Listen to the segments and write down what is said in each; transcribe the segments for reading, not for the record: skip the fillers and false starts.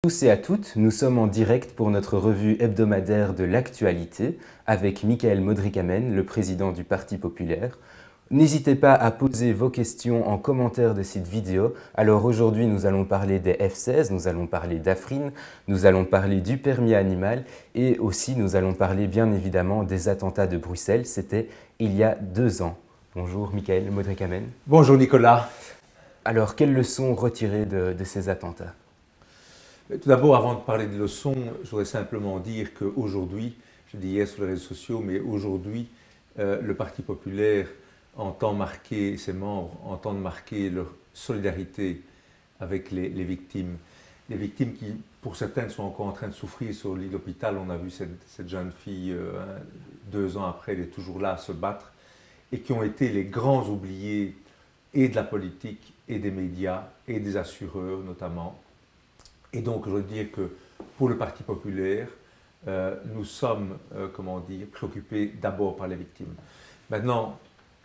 Tous et à toutes, nous sommes en direct pour notre revue hebdomadaire de l'actualité avec Michael Modrikamen, le président du Parti populaire. N'hésitez pas à poser vos questions en commentaire de cette vidéo. Alors aujourd'hui, nous allons parler des F-16, nous allons parler d'Afrine, nous allons parler du permis animal et aussi nous allons parler bien évidemment des attentats de Bruxelles. C'était il y a 2 ans. Bonjour Michael Modrikamen. Bonjour Nicolas. Alors, quelles leçons retirer de ces attentats ? Tout d'abord, avant de parler des leçons, je voudrais simplement dire qu'aujourd'hui, je dis hier sur les réseaux sociaux, mais aujourd'hui, le Parti populaire entend marquer, ses membres entendent marquer leur solidarité avec les victimes. Les victimes qui, pour certaines, sont encore en train de souffrir sur le lit d'hôpital. On a vu cette jeune fille, 2 ans après, elle est toujours là à se battre, et qui ont été les grands oubliés et de la politique, et des médias, et des assureurs notamment. Et donc, je veux dire que pour le Parti populaire, nous sommes, préoccupés d'abord par les victimes. Maintenant,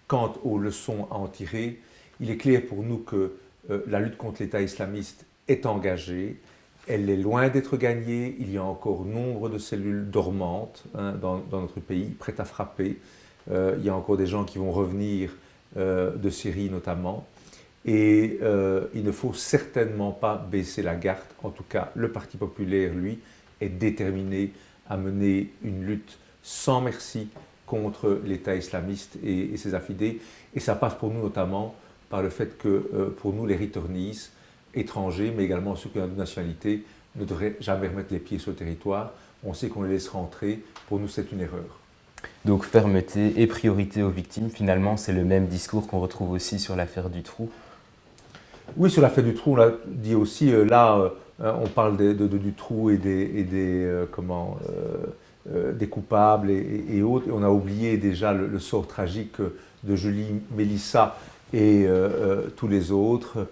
quant aux leçons à en tirer, il est clair pour nous que la lutte contre l'État islamiste est engagée. Elle est loin d'être gagnée. Il y a encore nombre de cellules dormantes dans notre pays, prêtes à frapper. Il y a encore des gens qui vont revenir de Syrie notamment. Et il ne faut certainement pas baisser la garde. En tout cas, le Parti populaire, lui, est déterminé à mener une lutte sans merci contre l'État islamiste et ses affidés. Et ça passe pour nous notamment par le fait que pour nous, les returnees étrangers, mais également ceux qui ont une nationalité, ne devraient jamais remettre les pieds sur le territoire. On sait qu'on les laisse rentrer. Pour nous, c'est une erreur. Donc fermeté et priorité aux victimes, finalement, c'est le même discours qu'on retrouve aussi sur l'affaire Dutroux. Oui, sur l'affaire Dutroux, on l'a dit aussi, on parle de Dutroux et des coupables et autres, et on a oublié déjà le sort tragique de Julie, Mélissa et tous les autres.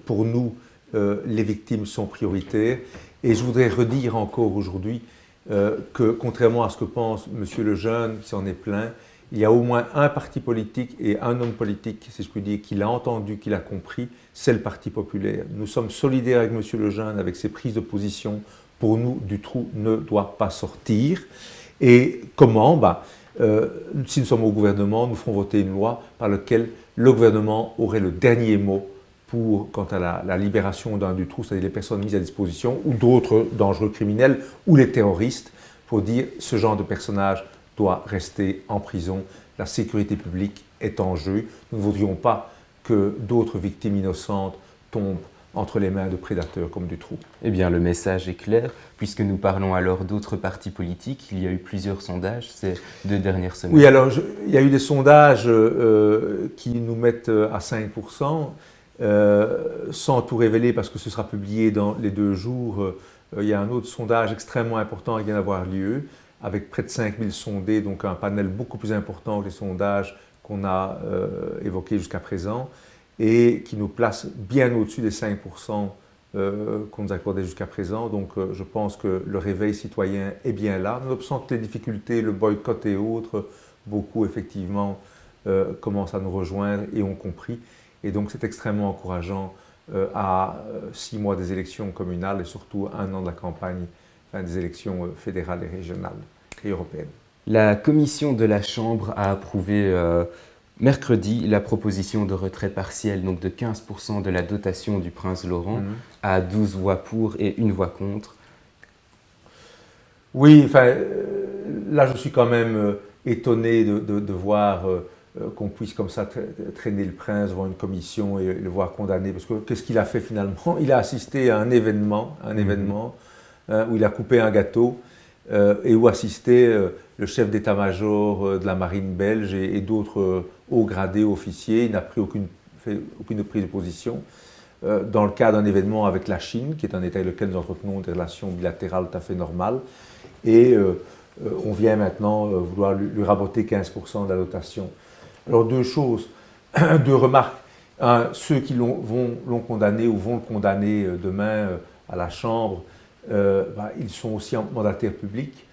Pour nous, les victimes sont prioritaires, et je voudrais redire encore aujourd'hui que, contrairement à ce que pense M. Lejeune, qui s'en est plaint, il y a au moins un parti politique et un homme politique, si je puis dire, qui l'a entendu, qui l'a compris, c'est le Parti populaire. Nous sommes solidaires avec M. Lejeune, avec ses prises de position. Pour nous, Dutroux ne doit pas sortir. Et comment si nous sommes au gouvernement, nous ferons voter une loi par laquelle le gouvernement aurait le dernier mot quant à la libération d'un Dutroux, c'est-à-dire les personnes mises à disposition, ou d'autres dangereux criminels, ou les terroristes, pour dire ce genre de personnage doit rester en prison. La sécurité publique est en jeu. Nous ne voudrions pas que d'autres victimes innocentes tombent entre les mains de prédateurs comme Dutroux. Eh bien, le message est clair. Puisque nous parlons alors d'autres partis politiques, il y a eu plusieurs sondages ces 2 dernières semaines. Oui, alors il y a eu des sondages qui nous mettent à 5%, sans tout révéler parce que ce sera publié dans les 2 jours. Il y a un autre sondage extrêmement important qui vient d'avoir lieu, avec près de 5000 sondés, donc un panel beaucoup plus important que les sondages qu'on a évoqués jusqu'à présent, et qui nous place bien au-dessus des 5% qu'on nous accordait jusqu'à présent. Donc je pense que le réveil citoyen est bien là. Nonobstant toutes les difficultés, le boycott et autres, beaucoup effectivement commencent à nous rejoindre et ont compris. Et donc c'est extrêmement encourageant à 6 mois des élections communales et surtout 1 an de la campagne des élections fédérales et régionales et européennes. La commission de la Chambre a approuvé mercredi la proposition de retrait partiel donc de 15% de la dotation du Prince Laurent à 12 voix pour et 1 voix contre. Oui, là je suis quand même étonné de voir qu'on puisse comme ça traîner le prince devant une commission et le voir condamné. Parce que qu'est-ce qu'il a fait finalement? Il a assisté à un événement où il a coupé un gâteau et où assistait le chef d'état-major de la marine belge et d'autres hauts gradés officiers. Il n'a fait aucune prise de position dans le cadre d'un événement avec la Chine, qui est un État avec lequel nous entretenons des relations bilatérales tout à fait normales. Et on vient maintenant vouloir lui raboter 15% de la dotation. Alors 2 choses, 2 remarques. Ceux qui l'ont condamné ou vont le condamner demain à la Chambre, ils sont aussi mandataires publics.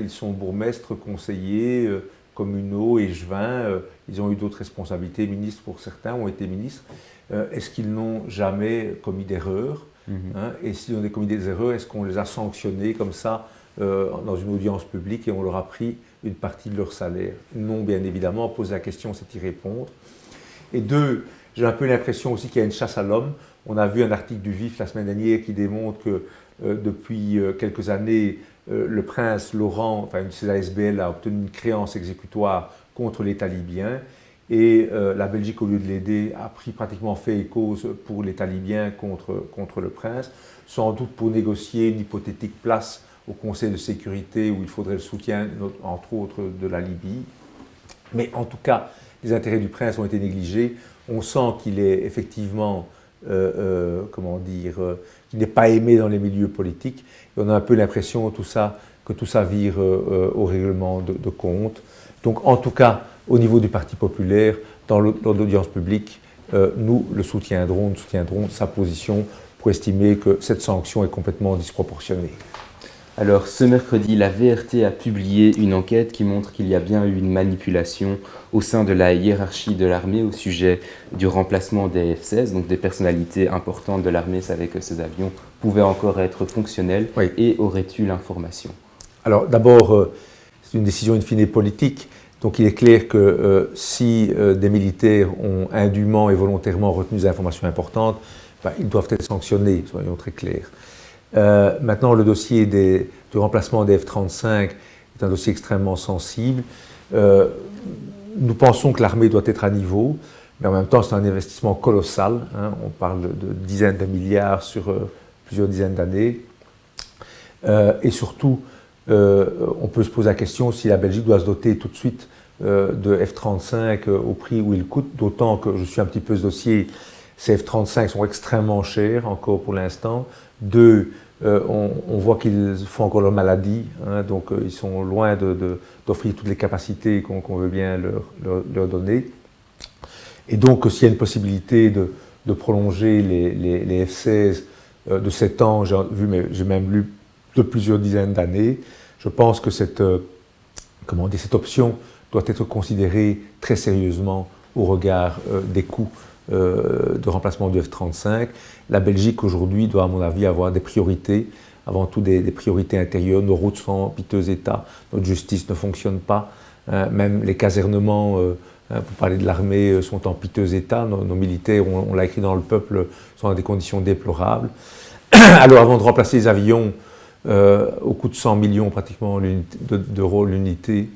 Ils sont bourgmestres, conseillers communaux, échevins. Ils ont eu d'autres responsabilités, ministres pour certains, ont été ministres. Est-ce qu'ils n'ont jamais commis d'erreur? hein, et s'ils ont commis des erreurs, est-ce qu'on les a sanctionnés comme ça dans une audience publique et on leur a pris une partie de leur salaire? Non, bien évidemment, poser la question, c'est y répondre. Et deux, j'ai un peu l'impression aussi qu'il y a une chasse à l'homme. On a vu un article du Vif la semaine dernière qui démontre que depuis quelques années, le prince Laurent, enfin une de ses ASBL, a obtenu une créance exécutoire contre l'État libyen. Et la Belgique, au lieu de l'aider, a pris pratiquement fait et cause pour l'État libyen contre le prince, sans doute pour négocier une hypothétique place au Conseil de sécurité où il faudrait le soutien, entre autres, de la Libye. Mais en tout cas, les intérêts du prince ont été négligés. On sent qu'il est effectivement, qu'il n'est pas aimé dans les milieux politiques. Et on a un peu l'impression que tout ça vire au règlement de compte. Donc en tout cas, au niveau du Parti populaire, dans l'audience publique, nous soutiendrons sa position pour estimer que cette sanction est complètement disproportionnée. Alors, ce mercredi, la VRT a publié une enquête qui montre qu'il y a bien eu une manipulation au sein de la hiérarchie de l'armée au sujet du remplacement des F-16. Donc, des personnalités importantes de l'armée savaient que ces avions pouvaient encore être fonctionnels et auraient eu l'information. Alors, d'abord, c'est une décision in fine politique. Donc, il est clair que si des militaires ont indûment et volontairement retenu des informations importantes, ils doivent être sanctionnés, soyons très clairs. Maintenant, le dossier du remplacement des F-35 est un dossier extrêmement sensible. Nous pensons que l'armée doit être à niveau, mais en même temps, c'est un investissement colossal. Hein. On parle de dizaines de milliards sur plusieurs dizaines d'années. Et surtout, on peut se poser la question si la Belgique doit se doter tout de suite de F-35 au prix où ils coûtent, d'autant que je suis un petit peu ce dossier. Ces F-35 sont extrêmement chers encore pour l'instant. Deux, on voit qu'ils font encore leur maladie, hein, donc ils sont loin d'offrir toutes les capacités qu'on veut bien leur donner. Et donc s'il y a une possibilité de prolonger les F-16 de 7 ans, j'ai même lu de plusieurs dizaines d'années, je pense que cette option doit être considérée très sérieusement au regard des coûts de remplacement du F-35. La Belgique aujourd'hui doit, à mon avis, avoir des priorités, avant tout des priorités intérieures. Nos routes sont en piteux état, notre justice ne fonctionne pas, même les casernements, pour parler de l'armée, sont en piteux état. Nos militaires, on l'a écrit dans Le Peuple, sont dans des conditions déplorables. Alors avant de remplacer les avions, au coût de 100 millions pratiquement d'euros l'unité,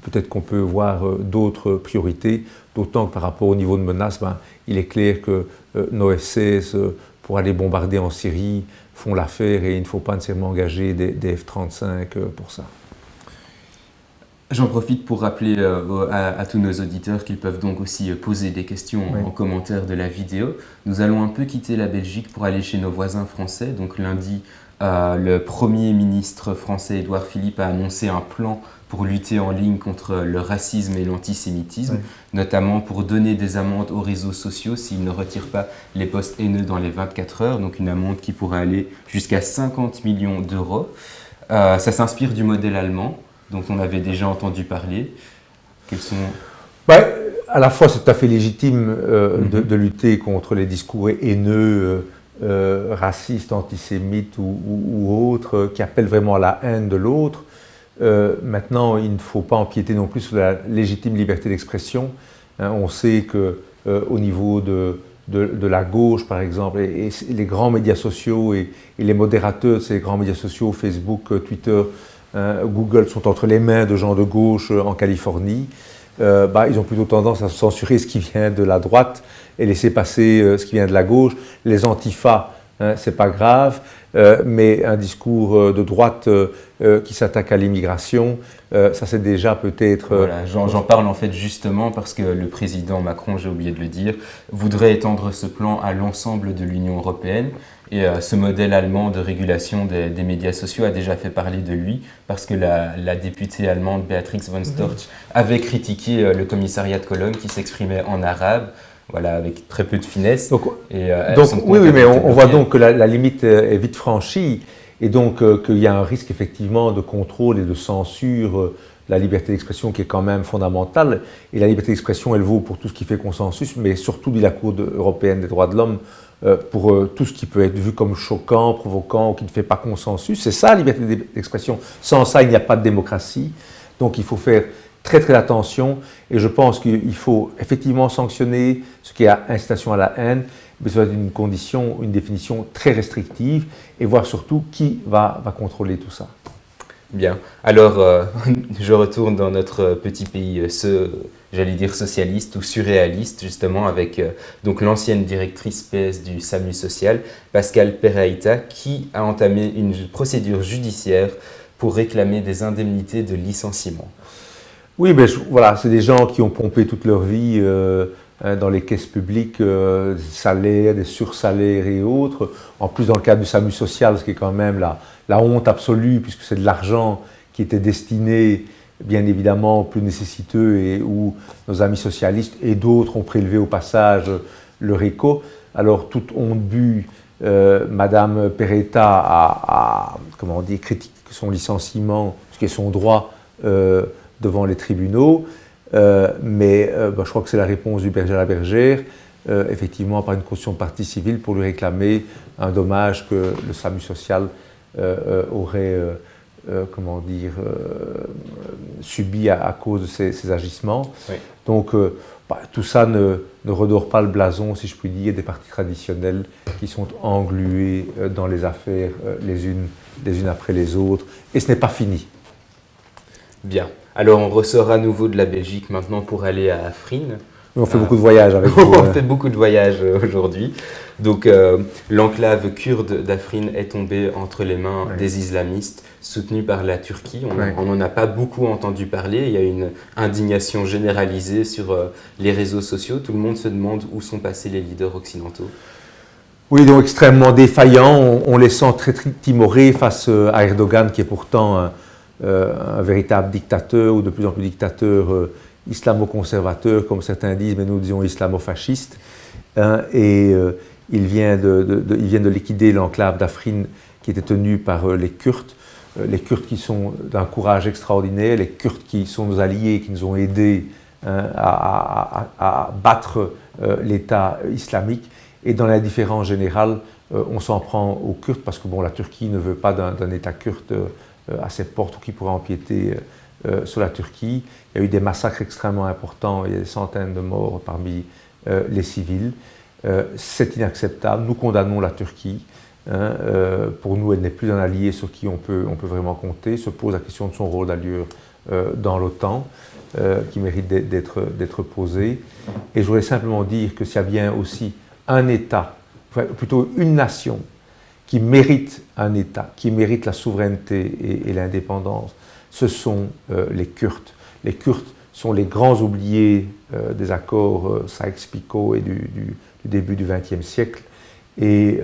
peut-être qu'on peut voir d'autres priorités, d'autant que par rapport au niveau de menace, il est clair que nos F-16, pour aller bombarder en Syrie, font l'affaire et il ne faut pas nécessairement engager des F-35 pour ça. J'en profite pour rappeler à tous nos auditeurs qu'ils peuvent donc aussi poser des questions en commentaire de la vidéo. Nous allons un peu quitter la Belgique pour aller chez nos voisins français. Donc lundi, le Premier ministre français Édouard Philippe a annoncé un plan pour lutter en ligne contre le racisme et l'antisémitisme, notamment pour donner des amendes aux réseaux sociaux s'ils ne retirent pas les posts haineux dans les 24 heures, donc une amende qui pourrait aller jusqu'à 50 millions d'euros. Ça s'inspire du modèle allemand, dont on avait déjà entendu parler. Quels sont... À la fois, c'est tout à fait légitime de lutter contre les discours haineux, racistes, antisémites ou autres, qui appellent vraiment à la haine de l'autre. Maintenant, il ne faut pas empiéter non plus sur la légitime liberté d'expression. On sait qu'au niveau de la gauche, par exemple, et les grands médias sociaux et les modérateurs de ces grands médias sociaux, Facebook, Twitter, Google, sont entre les mains de gens de gauche en Californie. Ils ont plutôt tendance à censurer ce qui vient de la droite et laisser passer ce qui vient de la gauche. Les antifas, c'est pas grave, mais un discours de droite qui s'attaque à l'immigration, ça c'est déjà peut-être... Voilà, j'en parle en fait justement parce que le président Macron, j'ai oublié de le dire, voudrait étendre ce plan à l'ensemble de l'Union européenne. Et ce modèle allemand de régulation des médias sociaux a déjà fait parler de lui parce que la députée allemande Beatrix von Storch avait critiqué le commissariat de Cologne qui s'exprimait en arabe, voilà, avec très peu de finesse. Donc mais on voit donc que la limite est vite franchie et donc qu'il y a un risque effectivement de contrôle et de censure de la liberté d'expression qui est quand même fondamentale. Et la liberté d'expression, elle vaut pour tout ce qui fait consensus, mais surtout, dit la Cour européenne des droits de l'homme, pour tout ce qui peut être vu comme choquant, provoquant ou qui ne fait pas consensus. C'est ça la liberté d'expression. Sans ça, il n'y a pas de démocratie. Donc il faut faire très très attention et je pense qu'il faut effectivement sanctionner ce qui est incitation à la haine, mais ça doit être une condition, une définition très restrictive et voir surtout qui va contrôler tout ça. Bien. Alors, je retourne dans notre petit pays, j'allais dire socialiste ou surréaliste, justement, avec donc l'ancienne directrice PS du SAMU social, Pascale Perreaïta, qui a entamé une procédure judiciaire pour réclamer des indemnités de licenciement. Oui, mais voilà, c'est des gens qui ont pompé toute leur vie dans les caisses publiques, des salaires, des sursalaires et autres. En plus, dans le cadre du SAMU social, ce qui est quand même la honte absolue, puisque c'est de l'argent qui était destiné, bien évidemment, aux plus nécessiteux et où nos amis socialistes et d'autres ont prélevé au passage leur écho. Alors, toute honte bue, Madame Perreaïta a comment dire, critiqué son licenciement, ce qui est son droit devant les tribunaux. Je crois que c'est la réponse du berger à la bergère, effectivement par une caution de partie civile pour lui réclamer un dommage que le SAMU social aurait subi à cause de ces agissements. Oui. Donc tout ça ne redore pas le blason, si je puis dire, des partis traditionnels qui sont englués dans les affaires les unes après les autres, et ce n'est pas fini. Bien. Alors, on ressort à nouveau de la Belgique maintenant pour aller à Afrin. On fait beaucoup de voyages avec vous. On fait beaucoup de voyages aujourd'hui. Donc, l'enclave kurde d'Afrin est tombée entre les mains des islamistes, soutenus par la Turquie. On n'en a pas beaucoup entendu parler. Il y a une indignation généralisée sur les réseaux sociaux. Tout le monde se demande où sont passés les leaders occidentaux. Oui, donc extrêmement défaillants. On les sent très, très timorés face à Erdogan, qui est pourtant un véritable dictateur, ou de plus en plus dictateur islamo-conservateur, comme certains disent, mais nous disons islamo-fasciste. Il vient de liquider l'enclave d'Afrin qui était tenue par les Kurdes qui sont d'un courage extraordinaire, les Kurdes qui sont nos alliés, qui nous ont aidés à battre l'État islamique. Et dans l'indifférence générale, on s'en prend aux Kurdes parce que la Turquie ne veut pas d'un État kurde à ses portes ou qui pourrait empiéter sur la Turquie. Il y a eu des massacres extrêmement importants, il y a des centaines de morts parmi les civils. C'est inacceptable, nous condamnons la Turquie. Pour nous, elle n'est plus un allié sur qui on peut vraiment compter. Se pose la question de son rôle d'ailleurs dans l'OTAN, qui mérite d'être posée. Et je voudrais simplement dire que s'il y a bien aussi un État, enfin, plutôt une nation, qui mérite un État, qui mérite la souveraineté et l'indépendance, ce sont les Kurdes. Les Kurdes sont les grands oubliés des accords Sykes-Picot et du début du XXe siècle. Et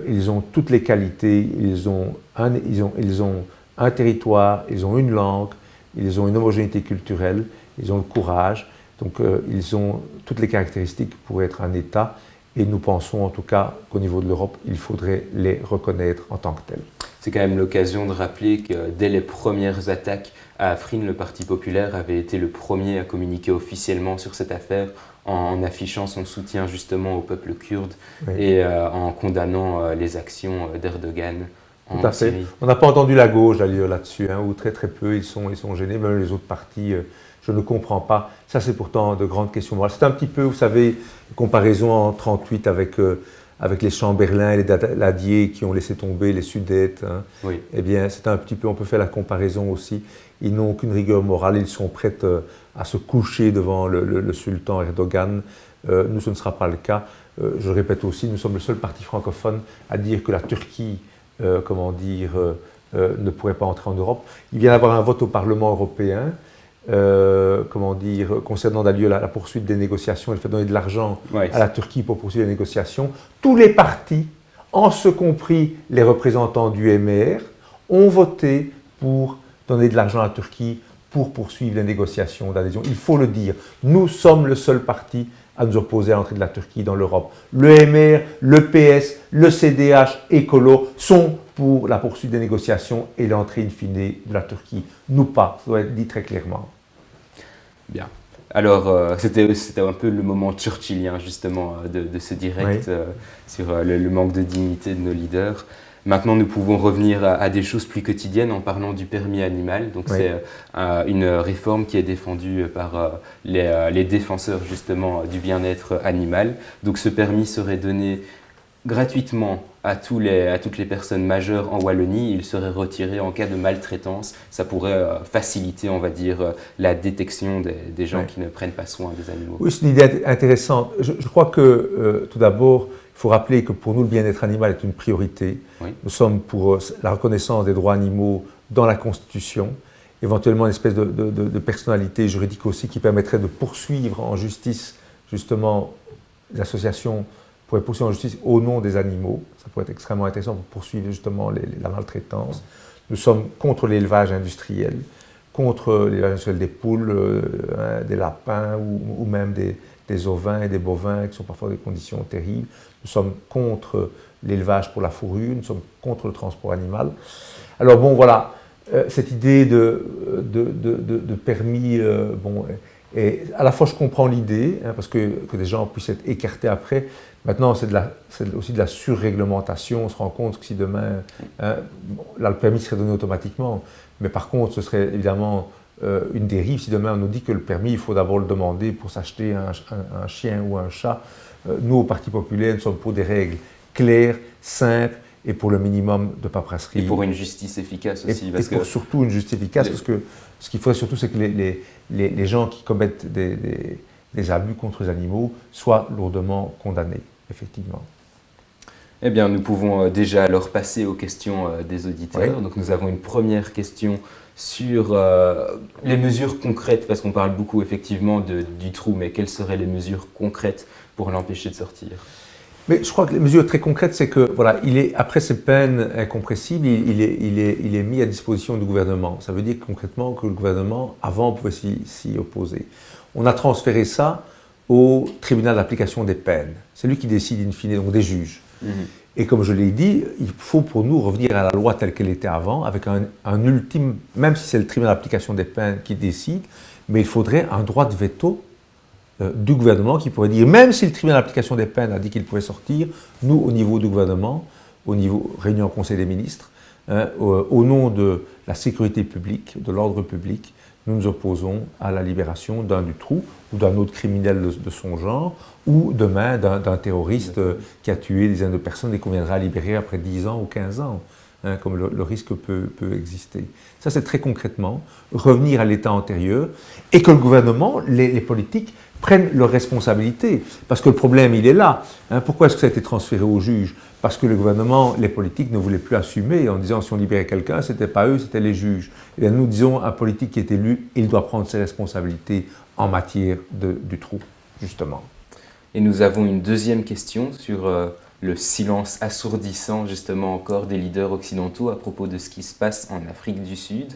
ils ont toutes les qualités, ils ont un territoire, ils ont une langue, ils ont une homogénéité culturelle, ils ont le courage. Donc ils ont toutes les caractéristiques pour être un État. Et nous pensons en tout cas qu'au niveau de l'Europe, il faudrait les reconnaître en tant que tels. C'est quand même l'occasion de rappeler que dès les premières attaques à Afrin, le Parti populaire avait été le premier à communiquer officiellement sur cette affaire en affichant son soutien justement au peuple kurde et en condamnant les actions d'Erdogan en Syrie. On n'a pas entendu la gauche d'ailleurs là-dessus, ou très très peu, ils sont gênés, même les autres partis. Je ne comprends pas. Ça, c'est pourtant de grandes questions morales. C'est un petit peu, vous savez, une comparaison en 1938 avec les Chamberlain et les Daladier qui ont laissé tomber les Sudètes. Oui. Eh bien, c'est un petit peu, on peut faire la comparaison aussi. Ils n'ont aucune rigueur morale, ils sont prêts à se coucher devant le sultan Erdogan. Nous, ce ne sera pas le cas. Je répète aussi, nous sommes le seul parti francophone à dire que la Turquie, ne pourrait pas entrer en Europe. Il vient d'avoir un vote au Parlement européen. Concernant d'ailleurs la poursuite des négociations, elle fait donner de l'argent à la Turquie pour poursuivre les négociations. Tous les partis, en ce compris les représentants du MR, ont voté pour donner de l'argent à la Turquie pour poursuivre les négociations d'adhésion. Il faut le dire, nous sommes le seul parti à nous opposer à l'entrée de la Turquie dans l'Europe. Le MR, le PS, le CDH, Écolo sont pour la poursuite des négociations et l'entrée in fine de la Turquie. Nous pas, ça doit être dit très clairement. Bien. Alors, c'était un peu le moment churchillien, justement, de ce direct sur le manque de dignité de nos leaders. Maintenant, nous pouvons revenir à des choses plus quotidiennes en parlant du permis animal. Donc, c'est une réforme qui est défendue par les défenseurs, justement, du bien-être animal. Donc, ce permis serait donné gratuitement à toutes les personnes majeures en Wallonie. Il serait retiré en cas de maltraitance. Ça pourrait faciliter, on va dire, la détection des gens qui ne prennent pas soin des animaux. Oui, c'est une idée intéressante. Je crois que, tout d'abord, il faut rappeler que pour nous, le bien-être animal est une priorité. Oui. Nous sommes pour la reconnaissance des droits animaux dans la Constitution, éventuellement une espèce de personnalité juridique aussi qui permettrait de poursuivre en justice, justement, les associations pourraient poursuivre en justice au nom des animaux. Ça pourrait être extrêmement intéressant pour poursuivre justement la maltraitance. Nous sommes contre l'élevage industriel, contre l'élevage industriel des poules, des lapins ou même des ovins et des bovins qui sont parfois dans des conditions terribles. Nous sommes contre l'élevage pour la fourrure, nous sommes contre le transport animal. Alors bon, voilà, cette idée de permis, bon, et à la fois je comprends l'idée, parce que des gens puissent être écartés après. Maintenant, c'est aussi de la surréglementation. On se rend compte que si demain, là, le permis serait donné automatiquement, mais par contre, ce serait évidemment une dérive si demain on nous dit que le permis, il faut d'abord le demander pour s'acheter un chien ou un chat. Nous, au Parti populaire, nous sommes pour des règles claires, simples et pour le minimum de paperasserie. Et pour une justice efficace aussi. Et pour surtout une justice efficace, parce que ce qu'il faudrait surtout, c'est que les gens qui commettent des abus contre les animaux soient lourdement condamnés, effectivement. Eh bien, nous pouvons déjà alors passer aux questions des auditeurs. Donc, nous avons une première question sur les mesures concrètes, parce qu'on parle beaucoup effectivement du trou, mais quelles seraient les mesures concrètes pour l'empêcher de sortir? Mais je crois que les mesures très concrètes, c'est que, voilà, après ces peines incompressibles, il est mis à disposition du gouvernement. Ça veut dire concrètement que le gouvernement, avant, pouvait s'y opposer. On a transféré ça au tribunal d'application des peines. C'est lui qui décide in fine, donc des juges. Et comme je l'ai dit, il faut pour nous revenir à la loi telle qu'elle était avant, avec un ultime, même si c'est le tribunal d'application des peines qui décide, mais il faudrait un droit de veto du gouvernement qui pourrait dire, même si le tribunal d'application des peines a dit qu'il pouvait sortir, nous, au niveau du gouvernement, au niveau réunion au Conseil des ministres, au nom de la sécurité publique, de l'ordre public, nous nous opposons à la libération d'un Dutroux ou d'un autre criminel de son genre, ou demain d'un terroriste qui a tué des dizaines de personnes et qu'on viendra libérer après 10 ans ou 15 ans, comme le risque peut exister. Ça, c'est très concrètement revenir à l'état antérieur et que le gouvernement, les politiques, prennent leurs responsabilités. Parce que le problème, il est là. Pourquoi est-ce que ça a été transféré aux juges? Parce que le gouvernement, les politiques ne voulaient plus assumer en disant si on libérait quelqu'un, ce n'était pas eux, c'était les juges. Et bien, nous disons, un politique qui est élu, il doit prendre ses responsabilités en matière du trou, justement. Et nous avons une deuxième question sur le silence assourdissant, justement, encore des leaders occidentaux à propos de ce qui se passe en Afrique du Sud.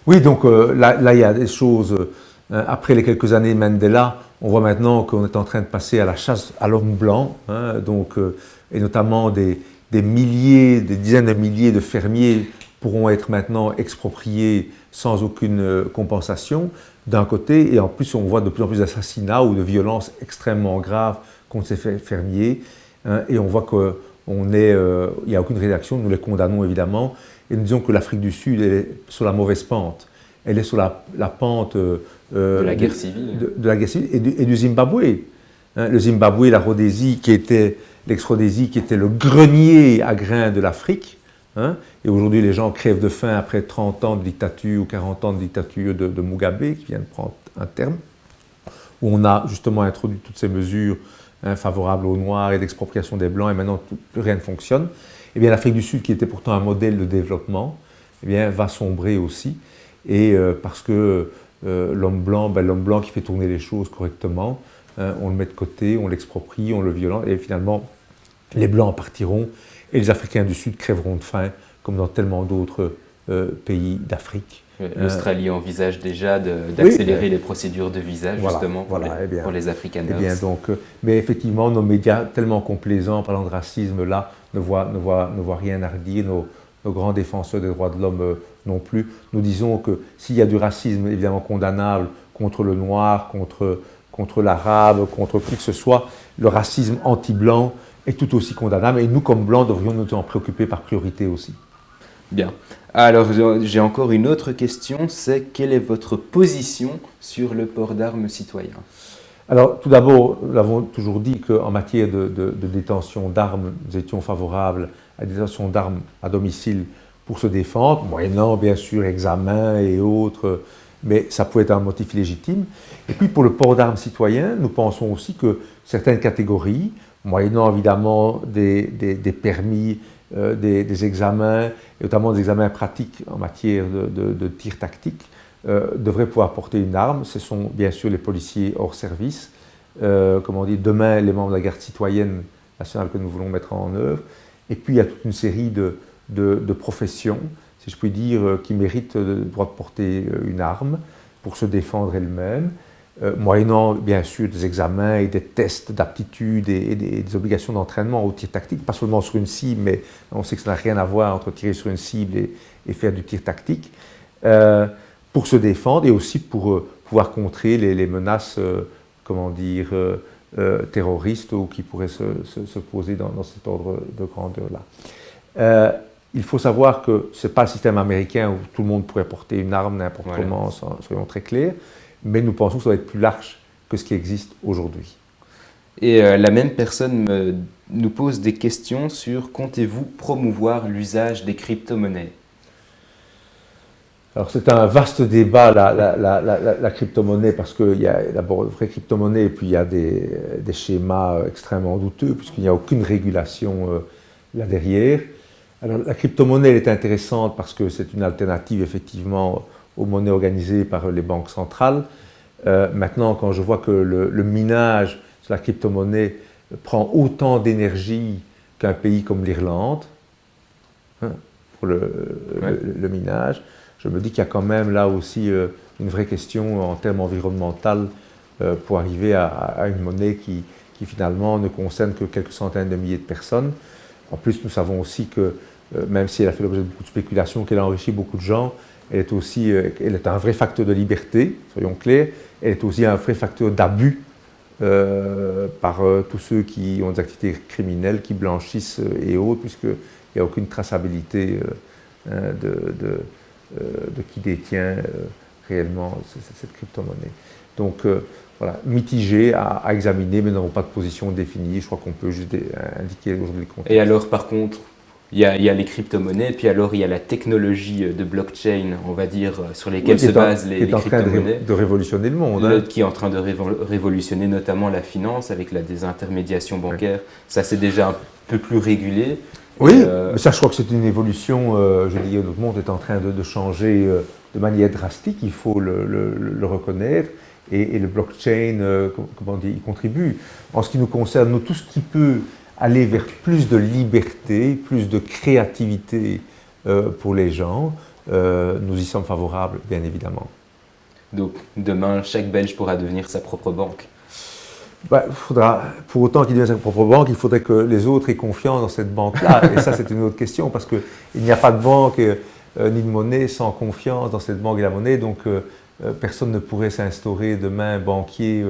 Oui, donc là, il y a des choses... Après les quelques années de Mandela, on voit maintenant qu'on est en train de passer à la chasse à l'homme blanc, et notamment des dizaines de milliers de fermiers pourront être maintenant expropriés sans aucune compensation, d'un côté, et en plus on voit de plus en plus d'assassinats ou de violences extrêmement graves contre ces fermiers, et on voit qu'il n'y a aucune réaction, nous les condamnons évidemment, et nous disons que l'Afrique du Sud est sur la mauvaise pente. Elle est sur la pente de la guerre civile. De la guerre civile et du Zimbabwe. Le Zimbabwe, la Rhodésie, l'ex-Rhodésie, qui était le grenier à grains de l'Afrique. Et aujourd'hui, les gens crèvent de faim après 30 ans de dictature ou 40 ans de dictature de Mugabe, qui vient de prendre un terme, où on a justement introduit toutes ces mesures favorables aux Noirs et d'expropriation des Blancs, et maintenant plus rien ne fonctionne. Eh bien, l'Afrique du Sud, qui était pourtant un modèle de développement, eh bien, va sombrer aussi. Et parce que l'homme blanc qui fait tourner les choses correctement, on le met de côté, on l'exproprie, on le violente, et finalement, les Blancs partiront, et les Africains du Sud crèveront de faim, comme dans tellement d'autres pays d'Afrique. L'Australie envisage déjà d'accélérer les procédures de visa, justement, pour les Afrikaners. Mais effectivement, nos médias, tellement complaisants, parlant de racisme, là, ne voient rien à redire. Nos grands défenseurs des droits de l'homme non plus. Nous disons que s'il y a du racisme évidemment condamnable contre le noir, contre l'arabe, contre qui que ce soit. Le racisme anti-blanc est tout aussi condamnable et nous, comme blancs, devrions nous en préoccuper par priorité aussi. Bien. Alors, j'ai encore une autre question, c'est quelle est votre position sur le port d'armes citoyen? Alors, tout d'abord, nous l'avons toujours dit qu'en matière de détention d'armes, nous étions favorables à la détention d'armes à domicile pour se défendre, moyennant bien sûr examen et autres, mais ça pouvait être un motif légitime. Et puis pour le port d'armes citoyen, nous pensons aussi que certaines catégories, moyennant évidemment des permis, des examens, et notamment des examens pratiques en matière de tir tactique, devraient pouvoir porter une arme. Ce sont bien sûr les policiers hors service, comme on dit, demain les membres de la garde citoyenne nationale que nous voulons mettre en œuvre. Et puis il y a toute une série de professions, si je puis dire, qui méritent le droit de porter une arme pour se défendre elles-mêmes, moyennant bien sûr des examens et des tests d'aptitude et des obligations d'entraînement au tir tactique, pas seulement sur une cible, mais on sait que ça n'a rien à voir entre tirer sur une cible et faire du tir tactique, pour se défendre et aussi pour pouvoir contrer les menaces, comment dire, terroristes ou qui pourraient se poser dans cet ordre de grandeur-là. Il faut savoir que ce n'est pas le système américain où tout le monde pourrait porter une arme n'importe comment, soyons très clairs, mais nous pensons que ça doit être plus large que ce qui existe aujourd'hui. Et la même personne nous pose des questions sur comptez-vous promouvoir l'usage des crypto-monnaies? Alors c'est un vaste débat la crypto-monnaie parce qu'il y a d'abord une vraie crypto-monnaie et puis il y a des schémas extrêmement douteux puisqu'il n'y a aucune régulation là derrière. Alors la crypto-monnaie elle est intéressante parce que c'est une alternative effectivement aux monnaies organisées par les banques centrales. Maintenant quand je vois que le minage sur la crypto-monnaie prend autant d'énergie qu'un pays comme l'Irlande pour le minage, je me dis qu'il y a quand même là aussi une vraie question en termes environnementaux pour arriver à une monnaie qui finalement ne concerne que quelques centaines de milliers de personnes. En plus, nous savons aussi que même si elle a fait l'objet de beaucoup de spéculations, qu'elle a enrichi beaucoup de gens, elle est un vrai facteur de liberté, soyons clairs, elle est aussi un vrai facteur d'abus par tous ceux qui ont des activités criminelles, qui blanchissent et autres, puisqu'il n'y a aucune traçabilité de qui détient réellement cette crypto-monnaie. Donc voilà, mitigé à examiner, mais nous n'avons pas de position définie. Je crois qu'on peut juste indiquer aujourd'hui le contexte. Et alors par contre, il y a les crypto-monnaies, puis alors il y a la technologie de blockchain, on va dire, sur lesquelles se basent les crypto-monnaies. Qui est en train de révolutionner le monde. Qui est en train de révolutionner notamment la finance avec la désintermédiation bancaire. Ça, c'est déjà un peu plus régulé. Oui, mais ça, je crois que c'est une évolution. Je dis, notre monde est en train de changer de manière drastique, il faut le reconnaître. Et le blockchain, comment dire, y contribue. En ce qui nous concerne, nous, tout ce qui peut aller vers plus de liberté, plus de créativité pour les gens, nous y sommes favorables, bien évidemment. Donc, demain, chaque Belge pourra devenir sa propre banque. Pour autant qu'il devienne sa propre banque, il faudrait que les autres aient confiance dans cette banque-là. Et ça, c'est une autre question, parce qu'il n'y a pas de banque ni de monnaie sans confiance dans cette banque et la monnaie. Donc, personne ne pourrait s'instaurer demain banquier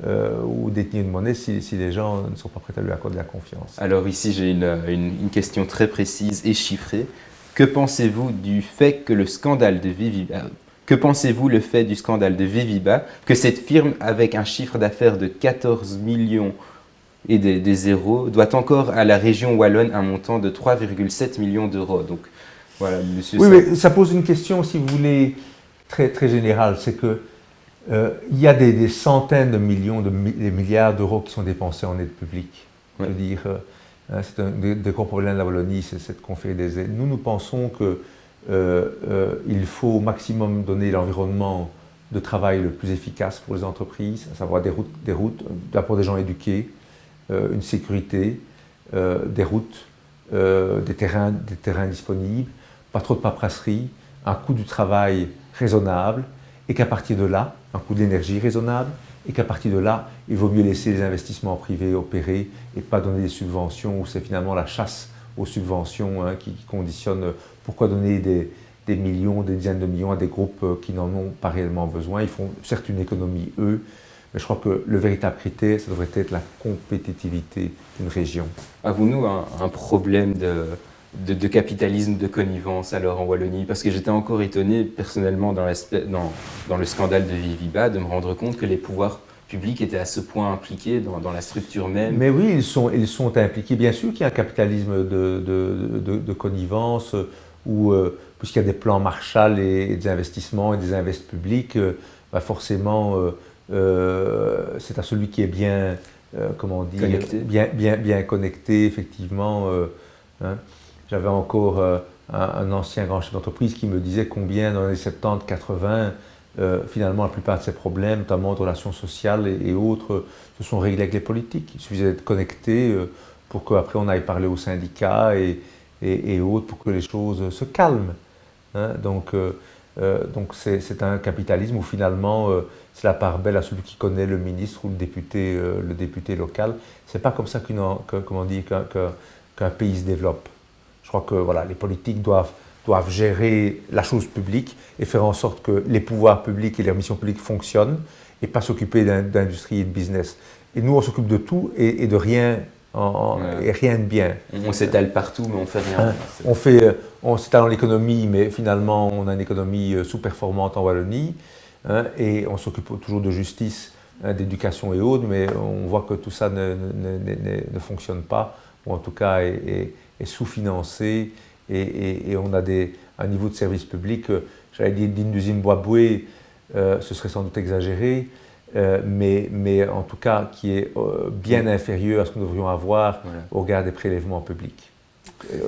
ou détenir une monnaie si les gens ne sont pas prêts à lui accorder la confiance. Alors ici, j'ai une question très précise et chiffrée. Que pensez-vous du fait que le scandale de Viviba... Que pensez-vous le fait du scandale de Viviba, que cette firme avec un chiffre d'affaires de 14 millions et des zéros doit encore à la région wallonne un montant de 3,7 millions d'euros. Donc voilà, monsieur. Oui, mais ça pose une question, si vous voulez, très, très générale. C'est que il y a des centaines de millions, des milliards d'euros qui sont dépensés en aide publique. Ouais. Je veux dire, c'est un des gros problèmes de la Wallonie, c'est cette conférence des aides. Nous pensons que il faut au maximum donner l'environnement de travail le plus efficace pour les entreprises, à savoir des routes, d'abord des gens éduqués, une sécurité, des routes, des terrains disponibles, pas trop de paperasserie, un coût du travail raisonnable, et qu'à partir de là, un coût de l'énergie raisonnable, et qu'à partir de là, il vaut mieux laisser les investissements privés opérer et pas donner des subventions où c'est finalement la chasse aux subventions qui conditionnent. Pourquoi donner des des millions, des dizaines de millions à des groupes qui n'en ont pas réellement besoin. Ils font certes une économie, eux, mais je crois que le véritable critère, ça devrait être la compétitivité d'une région. Avons-nous un problème de capitalisme, de connivence alors en Wallonie? Parce que j'étais encore étonné personnellement dans le scandale de Viviba de me rendre compte que les pouvoirs publics étaient à ce point impliqués dans la structure même. Mais oui, ils sont impliqués. Bien sûr qu'il y a un capitalisme de connivence où, puisqu'il y a des plans Marshall et des investissements et des invests publics, bah forcément, c'est à celui qui est bien, comment dire, Connecté. bien connecté, effectivement. Hein. J'avais encore un ancien grand chef d'entreprise qui me disait combien dans les 70-80, finalement, la plupart de ces problèmes, notamment de relations sociales et autres, se sont réglés avec les politiques. Il suffisait d'être connecté pour qu'après on aille parler aux syndicats et autres pour que les choses se calment. Hein. Donc c'est un capitalisme où finalement c'est la part belle à celui qui connaît le ministre ou le député local. C'est pas comme ça qu'un pays se développe. Je crois que voilà, les politiques doivent gérer la chose publique et faire en sorte que les pouvoirs publics et les missions publiques fonctionnent et pas s'occuper d'industrie et de business. Et nous, on s'occupe de tout et de rien, et rien de bien. On s'étale partout, mais on fait rien. On s'étale dans l'économie, mais finalement, on a une économie sous-performante en Wallonie, hein, et on s'occupe toujours de justice, hein, d'éducation et autres, mais on voit que tout ça ne fonctionne pas, ou en tout cas est sous-financé. Et on a un niveau de service public, j'allais dire digne d'usine Bois-Boué, ce serait sans doute exagéré, mais en tout cas qui est bien inférieur à ce que nous devrions avoir au regard des prélèvements publics,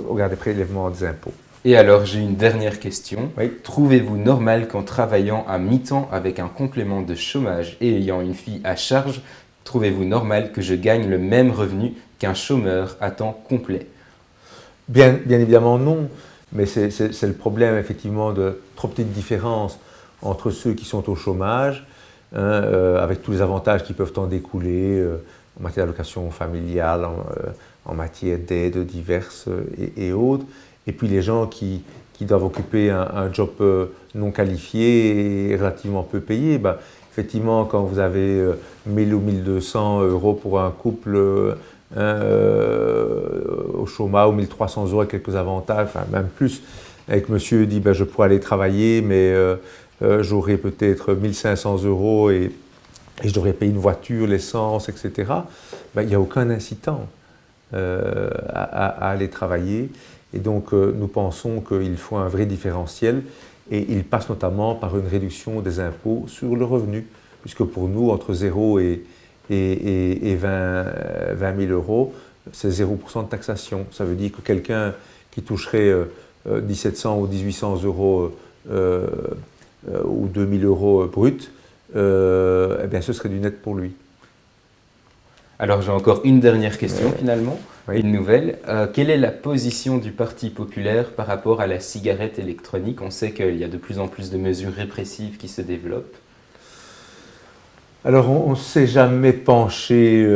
au regard des prélèvements des impôts. Et alors, j'ai une dernière question. Oui. Trouvez-vous normal qu'en travaillant à mi-temps avec un complément de chômage et ayant une fille à charge, trouvez-vous normal que je gagne le même revenu qu'un chômeur à temps complet? Bien évidemment non, mais c'est le problème effectivement de trop petites différences entre ceux qui sont au chômage, hein, avec tous les avantages qui peuvent en découler en matière d'allocation familiale, en matière d'aides diverses et autres, et puis les gens qui doivent occuper un job non qualifié et relativement peu payé. Ben, effectivement, quand vous avez 1000 ou 1200 euros pour un couple, au chômage, ou 1300 euros avec quelques avantages, enfin même plus, avec monsieur dit ben, je pourrais aller travailler, mais j'aurai peut-être 1500 euros et je devrais payer une voiture, l'essence, etc. Ben, il n'y a aucun incitant à aller travailler. Et donc nous pensons qu'il faut un vrai différentiel et il passe notamment par une réduction des impôts sur le revenu, puisque pour nous, entre 0 et 20 000 euros, c'est 0% de taxation. Ça veut dire que quelqu'un qui toucherait 1700 ou 1800 euros ou 2000 euros bruts, eh bien, ce serait du net pour lui. Alors j'ai encore une dernière question finalement, Oui. une nouvelle. Quelle est la position du Parti populaire par rapport à la cigarette électronique? On sait qu'il y a de plus en plus de mesures répressives qui se développent. Alors, on ne s'est jamais penché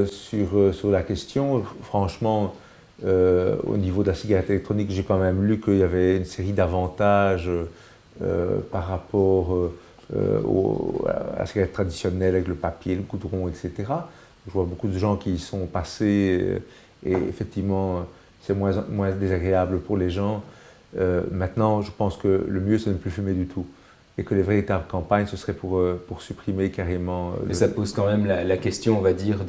sur la question. Franchement, au niveau de la cigarette électronique, j'ai quand même lu qu'il y avait une série d'avantages par rapport à la cigarette traditionnelle avec le papier, le goudron, etc. Je vois beaucoup de gens qui y sont passés et effectivement, c'est moins désagréable pour les gens. Maintenant, je pense que le mieux, c'est de ne plus fumer du tout. Et que les véritables campagnes, ce serait pour supprimer carrément... Mais ça pose quand même la question, on va dire,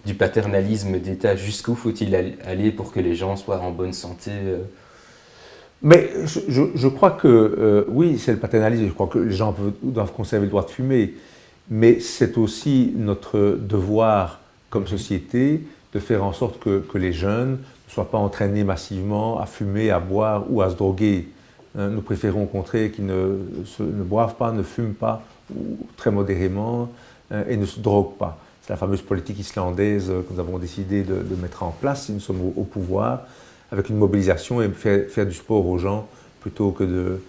du paternalisme d'État. Jusqu'où faut-il aller pour que les gens soient en bonne santé? Mais je crois que, oui, c'est le paternalisme. Je crois que les gens doivent conserver le droit de fumer. Mais c'est aussi notre devoir comme société de faire en sorte que les jeunes ne soient pas entraînés massivement à fumer, à boire ou à se droguer. Nous préférons au contraire qu'ils ne boivent pas, ne fument pas, ou très modérément, et ne se droguent pas. C'est la fameuse politique islandaise que nous avons décidé de mettre en place si nous sommes au pouvoir, avec une mobilisation et faire du sport aux gens plutôt que de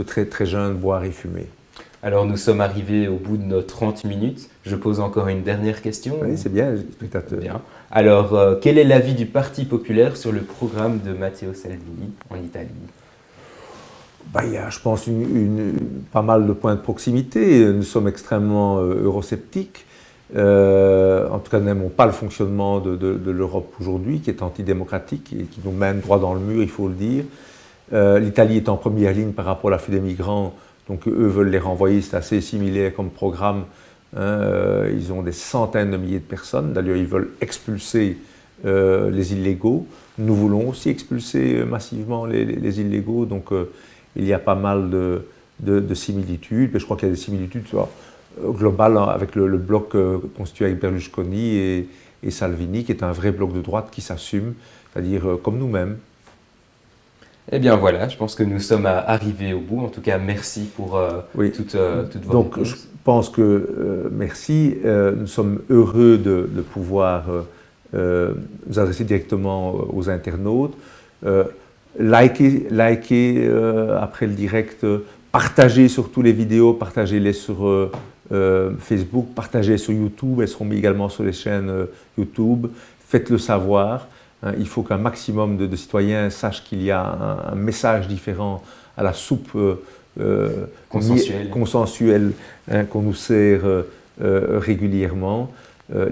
très très jeunes boire et fumer. Alors nous sommes arrivés au bout de nos 30 minutes. Je pose encore une dernière question. Oui, c'est bien, spectateur. Bien. Alors, quel est l'avis du Parti populaire sur le programme de Matteo Salvini en Italie? Il y a, je pense, pas mal de points de proximité. Nous sommes extrêmement eurosceptiques. En tout cas, nous n'aimons pas le fonctionnement de l'Europe aujourd'hui, qui est antidémocratique et qui nous mène droit dans le mur, il faut le dire. L'Italie est en première ligne par rapport à l'afflux des migrants, donc eux veulent les renvoyer, c'est assez similaire comme programme. Ils ont des centaines de milliers de personnes, d'ailleurs ils veulent expulser les illégaux. Nous voulons aussi expulser massivement les illégaux, donc il y a pas mal de similitudes, mais je crois qu'il y a des similitudes globales avec le bloc constitué avec Berlusconi et Salvini, qui est un vrai bloc de droite qui s'assume, c'est-à-dire comme nous-mêmes. Eh bien voilà, je pense que nous sommes arrivés au bout. En tout cas, merci pour toutes vos réponses. Je pense que merci. Nous sommes heureux de pouvoir nous adresser directement aux internautes. Likez après le direct, partagez surtout les vidéos, partagez-les sur Facebook, partagez sur YouTube, elles seront également sur les chaînes YouTube. Faites-le savoir. Il faut qu'un maximum de citoyens sachent qu'il y a un message différent à la soupe consensuelle qu'on nous sert régulièrement.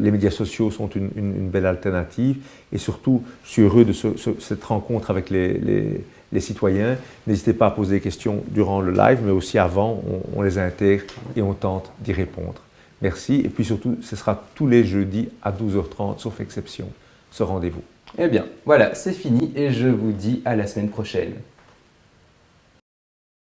Les médias sociaux sont une belle alternative et surtout, je suis heureux de cette rencontre avec les citoyens. N'hésitez pas à poser des questions durant le live, mais aussi avant, on les intègre et on tente d'y répondre. Merci et puis surtout, ce sera tous les jeudis à 12h30, sauf exception, ce rendez-vous. Eh bien, voilà, c'est fini et je vous dis à la semaine prochaine.